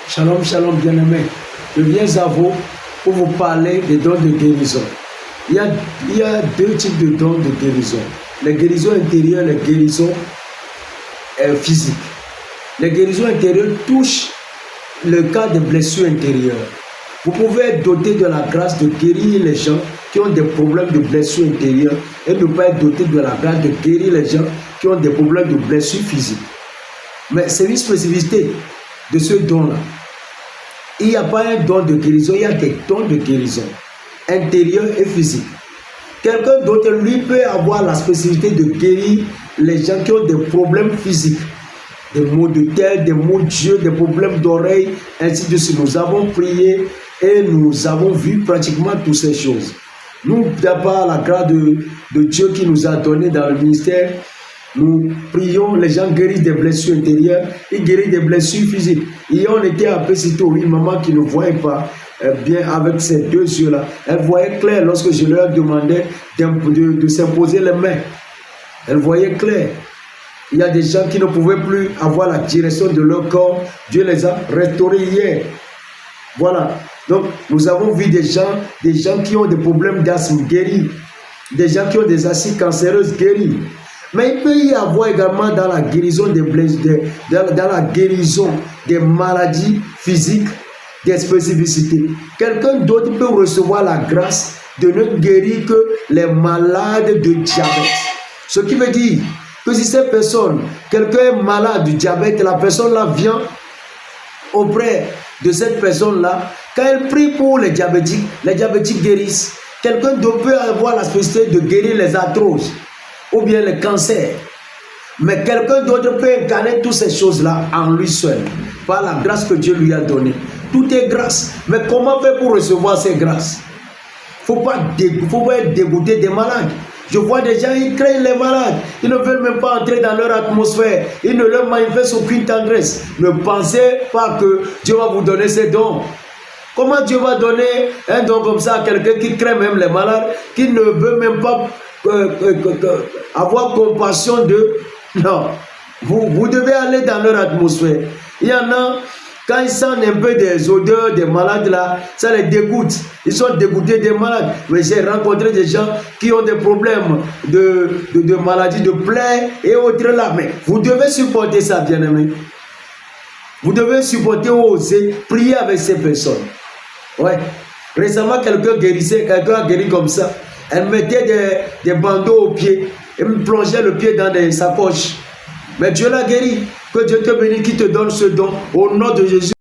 Shalom, shalom, bien-aimés. Je viens à vous pour vous parler des dons de guérison. Il y a deux types de dons de guérison. Les guérisons intérieures, les guérisons physiques. Les guérisons intérieures touchent le cas des blessures intérieures. Vous pouvez être doté de la grâce de guérir les gens qui ont des problèmes de blessures intérieures et ne pas être doté de la grâce de guérir les gens qui ont des problèmes de blessures physiques. Mais c'est une spécificité de ce don-là. Il n'y a pas un don de guérison, il y a des dons de guérison intérieure et physique. Quelqu'un d'autre, lui, peut avoir la spécificité de guérir les gens qui ont des problèmes physiques, des maux de tête, des maux d'yeux, des problèmes d'oreilles, ainsi de suite. Nous avons prié et nous avons vu pratiquement toutes ces choses. Nous, d'abord, la grâce de Dieu qui nous a donné dans le ministère, nous prions, les gens guérissent des blessures intérieures, ils guérissent des blessures physiques. Et on était un peu surtout une maman qui ne voyait pas bien avec ses deux yeux-là. Elle voyait clair lorsque je leur demandais de s'imposer les mains. Elle voyait clair. Il y a des gens qui ne pouvaient plus avoir la direction de leur corps. Dieu les a restaurés hier. Voilà. Donc, nous avons vu des gens qui ont des problèmes d'asthme guéris. Des gens qui ont des acides cancéreuses guéris. Mais il peut y avoir également dans la guérison des blessures, dans la guérison des maladies physiques, des spécificités. Quelqu'un d'autre peut recevoir la grâce de ne guérir que les malades de diabète. Ce qui veut dire que si cette personne, quelqu'un est malade du diabète, la personne-là vient auprès de cette personne-là. Quand elle prie pour les diabétiques guérissent. Quelqu'un d'autre peut avoir la spécificité de guérir les arthroses ou bien le cancer. Mais quelqu'un d'autre peut incarner toutes ces choses-là en lui seul, par la grâce que Dieu lui a donnée. Tout est grâce. Mais comment faire pour recevoir ces grâces? Il ne faut pas être dégoûté des malades. Je vois des gens, ils craignent les malades. Ils ne veulent même pas entrer dans leur atmosphère. Ils ne leur manifestent aucune tendresse. Ne pensez pas que Dieu va vous donner ces dons. Comment Dieu va donner un don comme ça à quelqu'un qui craint même les malades, qui ne veut même pas avoir compassion d'eux? Non. Vous devez aller dans leur atmosphère. Il y en a, quand ils sentent un peu des odeurs des malades là, ça les dégoûte. Ils sont dégoûtés des malades. Mais j'ai rencontré des gens qui ont des problèmes de maladies de plaies et autres là. Mais vous devez supporter ça, bien-aimé. Vous devez supporter, oser prier avec ces personnes. Ouais. Récemment, quelqu'un a guéri comme ça. Elle mettait des bandeaux aux pieds et me plongeait le pied dans sa poche. Mais Dieu l'a guéri. Que Dieu te bénisse, qui te donne ce don au nom de Jésus.